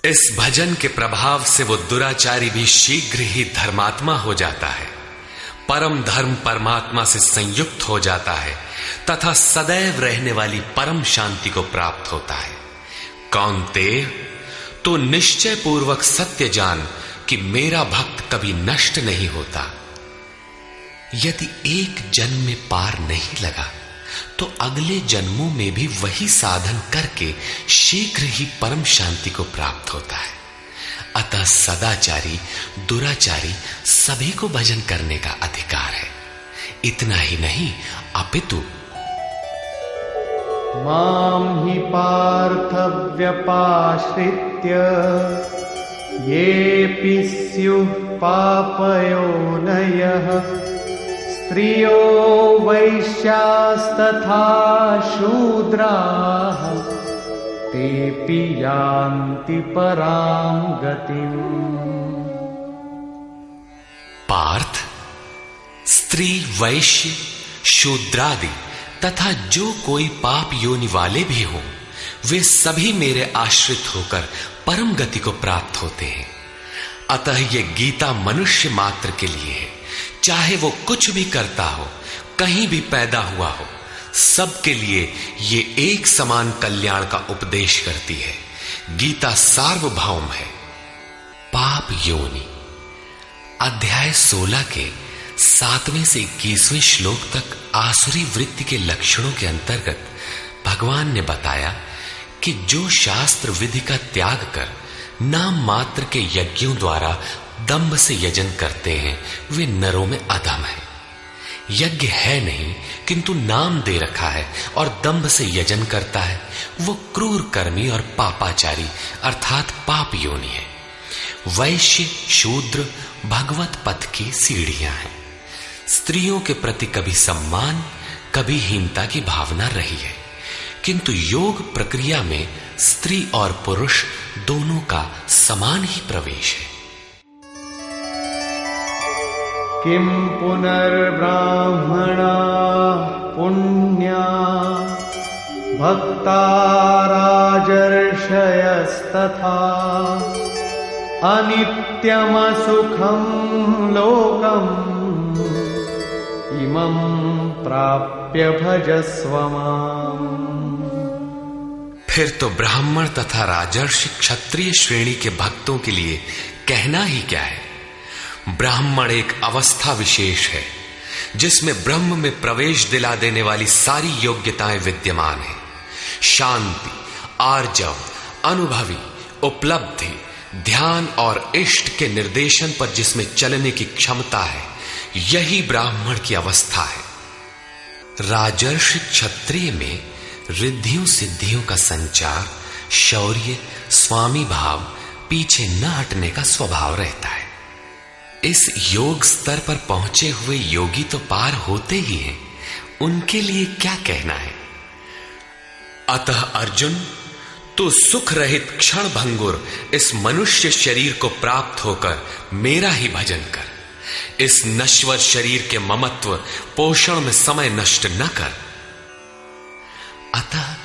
इस भजन के प्रभाव से वो दुराचारी भी शीघ्र ही धर्मात्मा हो जाता है, परम धर्म परमात्मा से संयुक्त हो जाता है तथा सदैव रहने वाली परम शांति को प्राप्त होता है। कौन्तेय, तो निश्चय पूर्वक सत्य जान कि मेरा भक्त कभी नष्ट नहीं होता। यदि एक जन्म में पार नहीं लगा तो अगले जन्मों में भी वही साधन करके शीघ्र ही परम शांति को प्राप्त होता है। अतः सदाचारी दुराचारी सभी को भजन करने का अधिकार है। इतना ही नहीं, अपितु मां हि पार्थ व्यपाश्रित्य येऽपि स्युः पापयोनयः स्त्रियो वैश्यास्तथा शूद्राः तेऽपि यान्ति परां गतिम्। पार्थ, स्त्री वैश्य शूद्रादि तथा जो कोई पाप योनि वाले भी हो, वे सभी मेरे आश्रित होकर परम गति को प्राप्त होते हैं। अतः ये गीता मनुष्य मात्र के लिए है, चाहे वो कुछ भी करता हो, कहीं भी पैदा हुआ हो, सबके लिए ये एक समान कल्याण का उपदेश करती है। गीता सार्वभौम है। पाप योनि अध्याय 16 के 7वें से 21वें श्लोक तक आसुरी वृत्ति के लक्षणों के अंतर्गत भगवान ने बताया कि जो शास्त्र विधि का त्याग कर नाम मात्र के यज्ञों द्वारा दंभ से यजन करते हैं, वे नरों में अधम है। यज्ञ है नहीं किंतु नाम दे रखा है और दंभ से यजन करता है, वो क्रूर कर्मी और पापाचारी अर्थात पाप योनि है। वैश्य शूद्र भगवत पथ की सीढ़ियां हैं। स्त्रियों के प्रति कभी सम्मान कभी हीनता की भावना रही है, किंतु योग प्रक्रिया में स्त्री और पुरुष दोनों का समान ही प्रवेश है। किम पुनर्ब्राह्मणा पुण्या भक्ता राजर्षयस्तथा अनित्यमसुखं लोकम् इमं प्राप्य भजस्व माम्। फिर तो ब्राह्मण तथा राजर्षि क्षत्रिय श्रेणी के भक्तों के लिए कहना ही क्या है। ब्राह्मण एक अवस्था विशेष है जिसमें ब्रह्म में प्रवेश दिला देने वाली सारी योग्यताएं विद्यमान है। शांति, आर्जव, अनुभवी, उपलब्धि, ध्यान और इष्ट के निर्देशन पर जिसमें चलने की क्षमता है, यही ब्राह्मण की अवस्था है। राजर्षि क्षत्रिय में रिद्धियों सिद्धियों का संचार, शौर्य, स्वामी भाव, पीछे न हटने का स्वभाव रहता है। इस योग स्तर पर पहुंचे हुए योगी तो पार होते ही हैं, उनके लिए क्या कहना है। अतः अर्जुन, तू सुख रहित क्षण भंगुर इस मनुष्य शरीर को प्राप्त होकर मेरा ही भजन कर। इस नश्वर शरीर के ममत्व पोषण में समय नष्ट न कर। अतः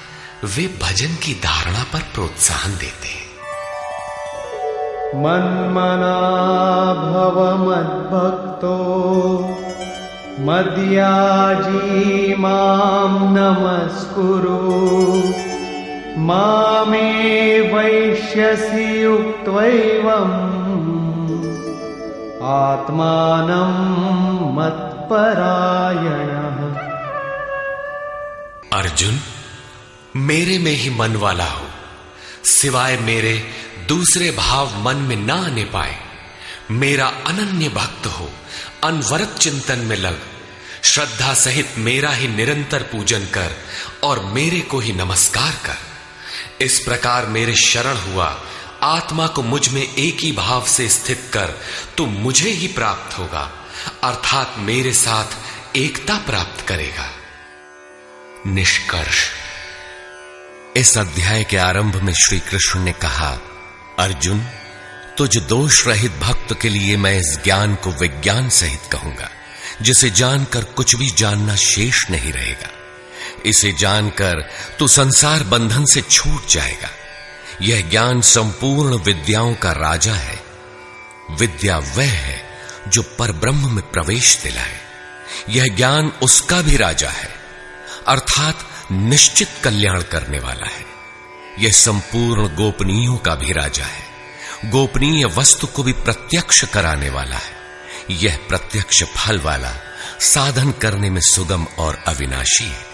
वे भजन की धारणा पर प्रोत्साहन देते हैं। मन्मना भव मद्भक्तो मद्याजी मां नमस्कुरु मामे वैश्यसि युक्त्वैवम् आत्मानं मत्परायणः। अर्जुन, मेरे में ही मन वाला हो, सिवाय मेरे दूसरे भाव मन में ना आने पाए। मेरा अनन्य भक्त हो, अनवरत चिंतन में लग, श्रद्धा सहित मेरा ही निरंतर पूजन कर और मेरे को ही नमस्कार कर। इस प्रकार मेरे शरण हुआ आत्मा को मुझ में एक ही भाव से स्थित कर, तो मुझे ही प्राप्त होगा, अर्थात मेरे साथ एकता प्राप्त करेगा। निष्कर्ष, इस अध्याय के आरंभ में श्री कृष्ण ने कहा, अर्जुन, तुझ दोष रहित भक्त के लिए मैं इस ज्ञान को विज्ञान सहित कहूंगा, जिसे जानकर कुछ भी जानना शेष नहीं रहेगा। इसे जानकर तू संसार बंधन से छूट जाएगा। यह ज्ञान संपूर्ण विद्याओं का राजा है। विद्या वह है जो परब्रह्म में प्रवेश दिलाए। यह ज्ञान उसका भी राजा है, अर्थात निश्चित कल्याण करने वाला है। यह संपूर्ण गोपनीयों का भी राजा है। गोपनीय वस्तु को भी प्रत्यक्ष कराने वाला है। यह प्रत्यक्ष फल वाला, साधन करने में सुगम और अविनाशी है।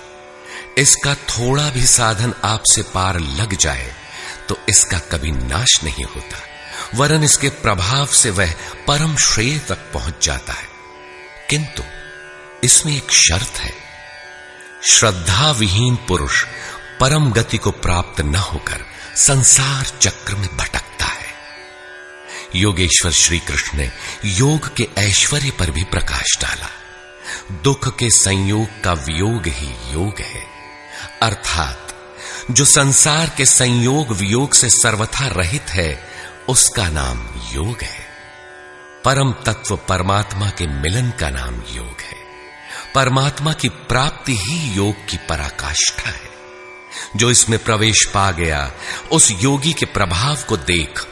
इसका थोड़ा भी साधन आपसे पार लग जाए तो इसका कभी नाश नहीं होता, वरन इसके प्रभाव से वह परम श्रेय तक पहुंच जाता है। किंतु इसमें एक शर्त है। श्रद्धा विहीन पुरुष परम गति को प्राप्त न होकर संसार चक्र में भटकता है। योगेश्वर श्री कृष्ण ने योग के ऐश्वर्य पर भी प्रकाश डाला। दुख के संयोग का वियोग ही योग है, अर्थात जो संसार के संयोग वियोग से सर्वथा रहित है, उसका नाम योग है। परम तत्व परमात्मा के मिलन का नाम योग है। परमात्मा की प्राप्ति ही योग की पराकाष्ठा है। जो इसमें प्रवेश पा गया, उस योगी के प्रभाव को देख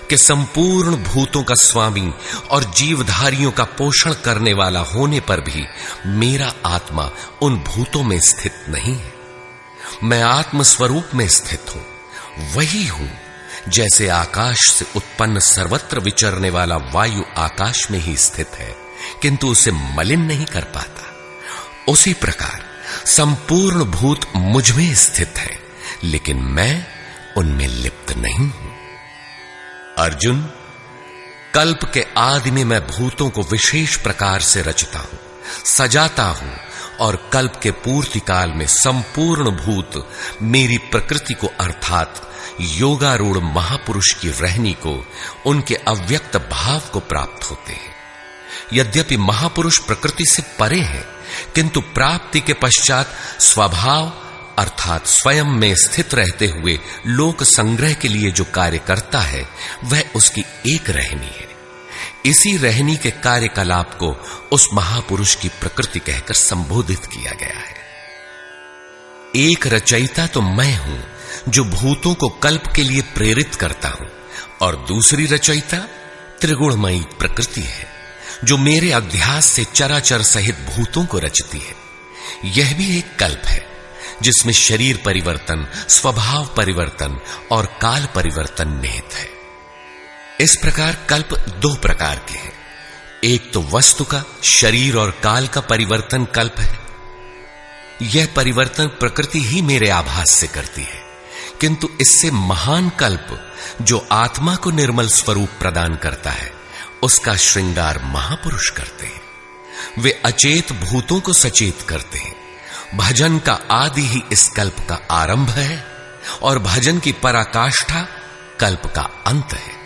कि संपूर्ण भूतों का स्वामी और जीवधारियों का पोषण करने वाला होने पर भी मेरा आत्मा उन भूतों में स्थित नहीं है। मैं आत्म स्वरूप में स्थित हूं, वही हूं जैसे आकाश से उत्पन्न सर्वत्र विचरने वाला वायु आकाश में ही स्थित है, किंतु उसे मलिन नहीं कर पाता। उसी प्रकार संपूर्ण भूत मुझ में स्थित है, लेकिन मैं उनमें लिप्त नहीं हूं। अर्जुन, कल्प के आदि में मैं भूतों को विशेष प्रकार से रचता हूं, सजाता हूं, और कल्प के पूर्ति काल में संपूर्ण भूत मेरी प्रकृति को अर्थात योगारूढ़ महापुरुष की रहनी को, उनके अव्यक्त भाव को प्राप्त होते हैं। यद्यपि महापुरुष प्रकृति से परे हैं, किंतु प्राप्ति के पश्चात स्वभाव अर्थात स्वयं में स्थित रहते हुए लोक संग्रह के लिए जो कार्य करता है, वह उसकी एक रहनी है। इसी रहनी के कार्यकलाप को उस महापुरुष की प्रकृति कहकर संबोधित किया गया है। एक रचयिता तो मैं हूं जो भूतों को कल्प के लिए प्रेरित करता हूं, और दूसरी रचयिता त्रिगुणमयी प्रकृति है जो मेरे अध्यास से चराचर सहित भूतों को रचती है। यह भी एक कल्प है जिसमें शरीर परिवर्तन, स्वभाव परिवर्तन और काल परिवर्तन निहित है। इस प्रकार कल्प दो प्रकार के हैं। एक तो वस्तु का, शरीर और काल का परिवर्तन कल्प है। यह परिवर्तन प्रकृति ही मेरे आभास से करती है, किंतु इससे महान कल्प जो आत्मा को निर्मल स्वरूप प्रदान करता है, उसका श्रृंगार महापुरुष करते हैं। वे अचेत भूतों को सचेत करते हैं। भजन का आदि ही इस कल्प का आरंभ है, और भजन की पराकाष्ठा कल्प का अंत है।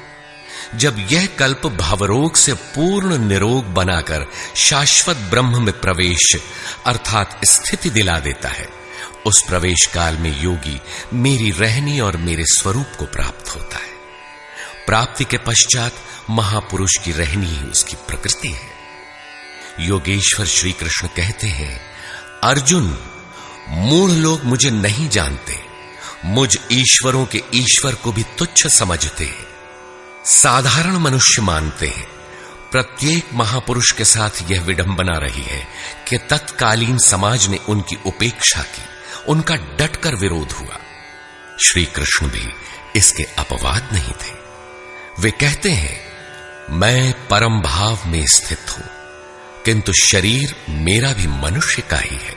जब यह कल्प भवरोग से पूर्ण निरोग बनाकर शाश्वत ब्रह्म में प्रवेश अर्थात स्थिति दिला देता है, उस प्रवेश काल में योगी मेरी रहनी और मेरे स्वरूप को प्राप्त होता है। प्राप्ति के पश्चात महापुरुष की रहनी ही उसकी प्रकृति है। योगेश्वर श्री कृष्ण कहते हैं, अर्जुन, मूढ़ लोग मुझे नहीं जानते, मुझ ईश्वरों के ईश्वर को भी तुच्छ समझते हैं। साधारण मनुष्य मानते हैं। प्रत्येक महापुरुष के साथ यह विडंबना रही है कि तत्कालीन समाज ने उनकी उपेक्षा की, उनका डटकर विरोध हुआ। श्री कृष्ण भी इसके अपवाद नहीं थे। वे कहते हैं, मैं परम भाव में स्थित हूं, किंतु शरीर मेरा भी मनुष्य का ही है।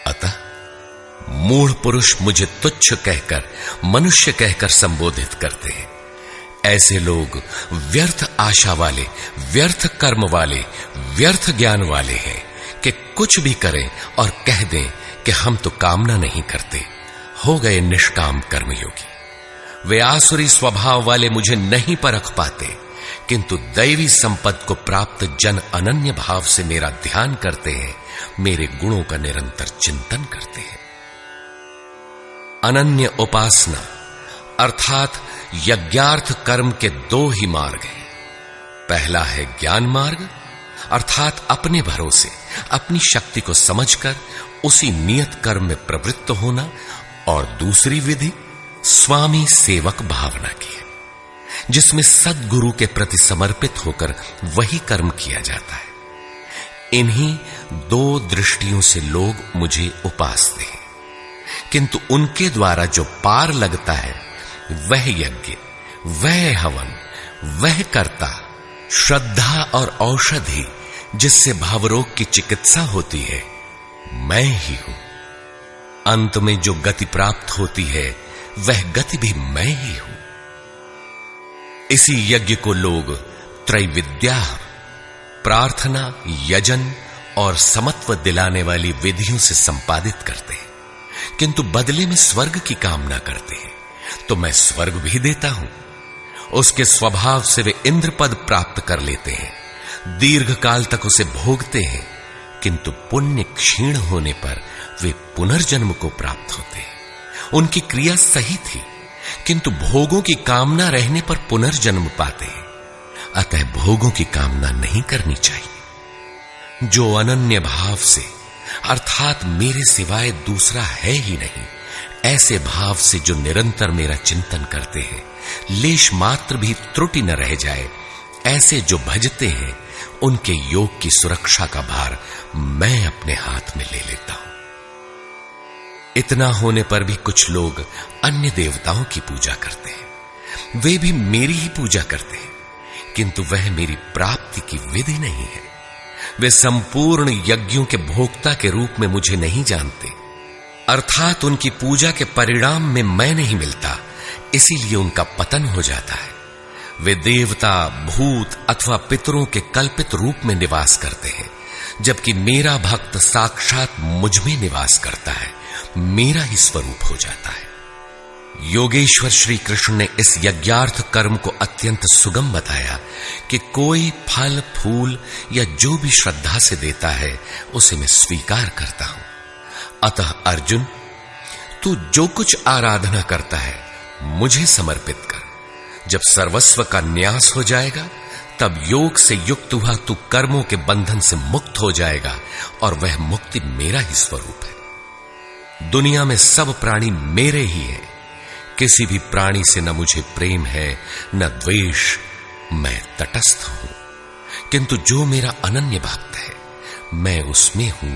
अतः मूढ़ पुरुष मुझे तुच्छ कहकर, मनुष्य कहकर संबोधित करते हैं। ऐसे लोग व्यर्थ आशा वाले, व्यर्थ कर्म वाले, व्यर्थ ज्ञान वाले हैं कि कुछ भी करें और कह दें कि हम तो कामना नहीं करते, हो गए निष्काम कर्मयोगी। वे आसुरी स्वभाव वाले मुझे नहीं परख पाते, किंतु दैवी संपत्ति को प्राप्त जन अनन्य भाव से मेरा ध्यान करते हैं, मेरे गुणों का निरंतर चिंतन करते हैं। अनन्य उपासना अर्थात यज्ञार्थ कर्म के दो ही मार्ग हैं। पहला है ज्ञान मार्ग अर्थात अपने भरोसे, अपनी शक्ति को समझकर उसी नियत कर्म में प्रवृत्त होना, और दूसरी विधि स्वामी सेवक भावना की है, जिसमें सद्गुरु के प्रति समर्पित होकर वही कर्म किया जाता है। इन्हीं दो दृष्टियों से लोग मुझे उपासते हैं, किंतु उनके द्वारा जो पार लगता है वह यज्ञ, वह हवन, वह कर्ता, श्रद्धा और औषधि जिससे भावरोग की चिकित्सा होती है, मैं ही हूं। अंत में जो गति प्राप्त होती है वह गति भी मैं ही हूं। इसी यज्ञ को लोग त्रैविद्या, प्रार्थना, यजन और समत्व दिलाने वाली विधियों से संपादित करते हैं, किंतु बदले में स्वर्ग की कामना करते हैं। तो मैं स्वर्ग भी देता हूं। उसके स्वभाव से वे इंद्र पद प्राप्त कर लेते हैं, दीर्घ काल तक उसे भोगते हैं, किंतु पुण्य क्षीण होने पर वे पुनर्जन्म को प्राप्त होते हैं। उनकी क्रिया सही थी, किंतु भोगों की कामना रहने पर पुनर्जन्म पाते हैं। अतः भोगों की कामना नहीं करनी चाहिए। जो अनन्य भाव से अर्थात मेरे सिवाय दूसरा है ही नहीं, ऐसे भाव से जो निरंतर मेरा चिंतन करते हैं, लेश मात्र भी त्रुटि न रह जाए, ऐसे जो भजते हैं, उनके योग की सुरक्षा का भार मैं अपने हाथ में ले लेता हूं। इतना होने पर भी कुछ लोग अन्य देवताओं की पूजा करते हैं, वे भी मेरी ही पूजा करते हैं, किंतु वह मेरी प्राप्ति की विधि नहीं है। वे संपूर्ण यज्ञों के भोक्ता के रूप में मुझे नहीं जानते, अर्थात उनकी पूजा के परिणाम में मैं नहीं मिलता, इसीलिए उनका पतन हो जाता है। वे देवता, भूत अथवा पितरों के कल्पित रूप में निवास करते हैं, जबकि मेरा भक्त साक्षात मुझ में निवास करता है, मेरा ही स्वरूप हो जाता है। योगेश्वर श्री कृष्ण ने इस यज्ञार्थ कर्म को अत्यंत सुगम बताया कि कोई फल फूल या जो भी श्रद्धा से देता है उसे मैं स्वीकार करता हूं। अतः अर्जुन, तू जो कुछ आराधना करता है मुझे समर्पित कर। जब सर्वस्व का न्यास हो जाएगा तब योग से युक्त हुआ तू कर्मों के बंधन से मुक्त हो जाएगा और वह मुक्ति मेरा ही स्वरूप है। दुनिया में सब प्राणी मेरे ही हैं, किसी भी प्राणी से न मुझे प्रेम है न द्वेष, मैं तटस्थ हूं। किंतु जो मेरा अनन्य भक्त है, मैं उसमें हूं,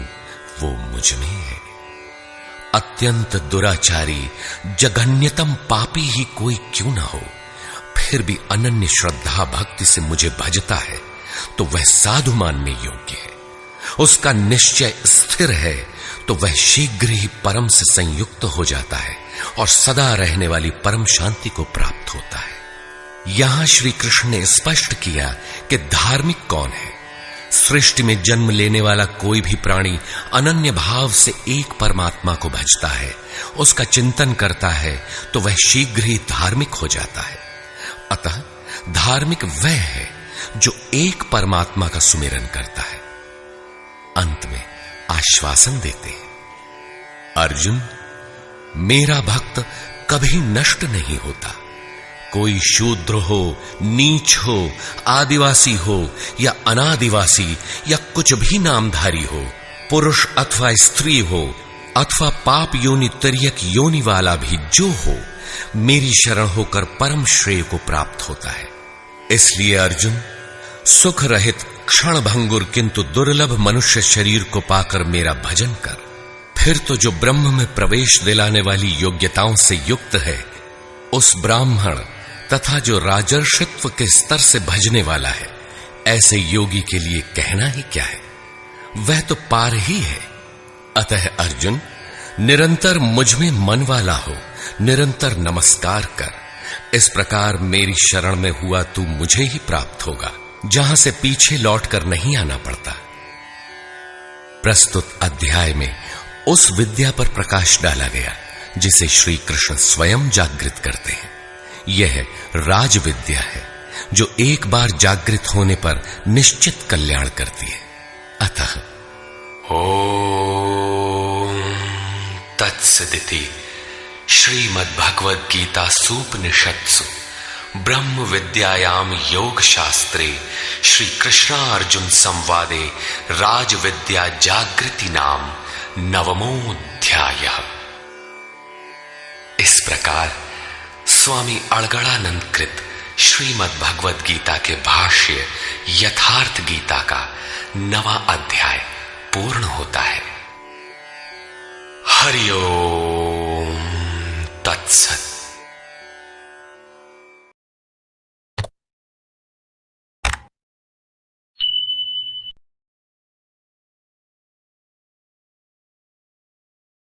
वो मुझ में है। अत्यंत दुराचारी जघन्यतम पापी ही कोई क्यों ना हो, फिर भी अनन्य श्रद्धा भक्ति से मुझे भजता है तो वह साधु मानने योग्य है। उसका निश्चय स्थिर है तो वह शीघ्र ही परम से संयुक्त हो जाता है और सदा रहने वाली परम शांति को प्राप्त होता है। यहां श्री कृष्ण ने स्पष्ट किया कि धार्मिक कौन है। सृष्टि में जन्म लेने वाला कोई भी प्राणी अनन्य भाव से एक परमात्मा को भजता है, उसका चिंतन करता है तो वह शीघ्र ही धार्मिक हो जाता है। अतः धार्मिक वह है जो एक परमात्मा का सुमिरन करता है। अंत में आश्वासन देते हैं, अर्जुन, मेरा भक्त कभी नष्ट नहीं होता। कोई शूद्र हो, नीच हो, आदिवासी हो या अनादिवासी या कुछ भी नामधारी हो, पुरुष अथवा स्त्री हो अथवा पाप योनि तिर्यक योनि वाला भी जो हो, मेरी शरण होकर परम श्रेय को प्राप्त होता है। इसलिए अर्जुन, सुख रहित क्षण भंगुर किंतु दुर्लभ मनुष्य शरीर को पाकर मेरा भजन कर। फिर तो जो ब्रह्म में प्रवेश दिलाने वाली योग्यताओं से युक्त है, उस ब्राह्मण तथा जो राजर्षित्व के स्तर से भजने वाला है, ऐसे योगी के लिए कहना ही क्या है, वह तो पार ही है। अतः अर्जुन, निरंतर मुझ में मन वाला हो, निरंतर नमस्कार कर। इस प्रकार मेरी शरण में हुआ तू मुझे ही प्राप्त होगा, जहां से पीछे लौटकर नहीं आना पड़ता। प्रस्तुत अध्याय में उस विद्या पर प्रकाश डाला गया जिसे श्री कृष्ण स्वयं जागृत करते हैं। यह राज विद्या है जो एक बार जागृत होने पर निश्चित कल्याण करती है। अतः ओम तत्सदिति श्रीमद्भगवद गीता सूपनिषत्सु ब्रह्म विद्यायाम योग शास्त्रे श्री कृष्णार्जुन संवादे राज विद्या जागृति नाम नवमोऽध्यायः। इस प्रकार स्वामी अड़गड़ानंद कृत श्रीमद् भगवद गीता के भाष्य यथार्थ गीता का 9वां अध्याय पूर्ण होता है। हरि ओम।